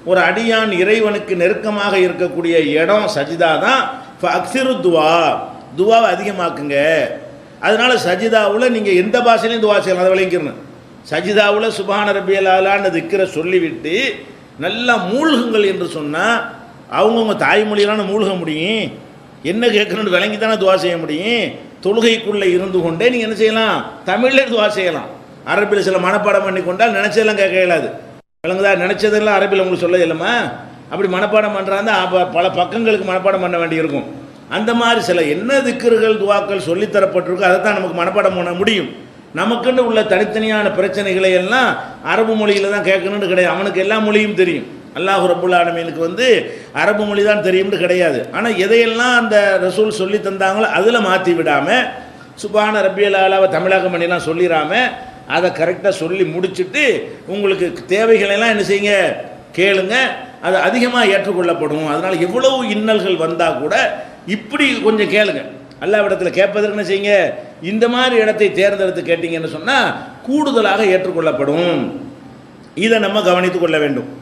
ஒரு அடியான் இறைவனுக்கு நெருக்கமாக இருக்கக்கூடிய இடம் சஜிதா தான். அக்ஸிரு துவா, துவாவை அதிகமாக்குங்க. அதனால சஜிதாவில் நீங்கள் எந்த பாஷையிலையும் துவா செய்யலாம், அதை விளங்கிக்கணும். சஜிதாவில் சுப்ஹான ரப்பியல் ஆலான்னு திக்ரை சொல்லிவிட்டு நல்லா மூழ்குங்கள் என்று சொன்னால் அவங்கவுங்க தாய்மொழியிலான மூழ்க முடியும். என்ன கேட்கணுன்னு விளங்கி தானே துவா செய்ய முடியும். தொழுகைக்குள்ளே இருந்து கொண்டே நீங்கள் என்ன செய்யலாம், தமிழில் துவா செய்யலாம். அரபியில் சில மனப்பாடம் பண்ணி கொண்டால் நினச்சதெல்லாம் கேட்க இயலாது. விளங்குதா? நினச்சதெல்லாம் அரபியில் உங்களுக்கு சொல்ல இயலுமா? அப்படி மனப்பாடம் பண்ணுறாங்க, பல பக்கங்களுக்கு மனப்பாடம் பண்ண வேண்டியிருக்கும். அந்த மாதிரி சில என்ன திக்ருகள் துவாக்கள் சொல்லித்தரப்பட்டிருக்கோ அதை தான் நமக்கு மனப்பாடம் பண்ண முடியும். நமக்குன்னு உள்ள தனித்தனியான பிரச்சனைகளை எல்லாம் அரபு மொழியில் தான் கேட்கணுன்னு கிடையாது. அவனுக்கு எல்லா மொழியும் தெரியும். அல்லாஹ் ரப்புல் ஆலமீனுக்கு அரபு மொழி தான் தெரியும்னு கிடையாது. ஆனால் எதையெல்லாம் அந்த ரசூல் சொல்லி தந்தாங்களோ அதில் மாற்றி விடாமல் சுப்ஹான ரப்பியல் ஆலாவை தமிழாக்கம் பண்ணிலாம் சொல்லிடாமல் அதை கரெக்டாக சொல்லி முடிச்சுட்டு உங்களுக்கு தேவைகளெல்லாம் என்ன செய்யுங்க, கேளுங்க. அது அதிகமாக ஏற்றுக்கொள்ளப்படும். அதனால் எவ்வளவு இன்னல்கள் வந்தால் கூட இப்படி கொஞ்சம் கேளுங்க. அல்லாஹ்விடத்தில் கேட்பதற்கு என்ன செய்யுங்க, இந்த மாதிரி இடத்தை தேர்ந்தெடுத்து கேட்டீங்கன்னு சொன்னால் கூடுதலாக ஏற்றுக்கொள்ளப்படும். இதை நம்ம கவனித்து கொள்ள வேண்டும்.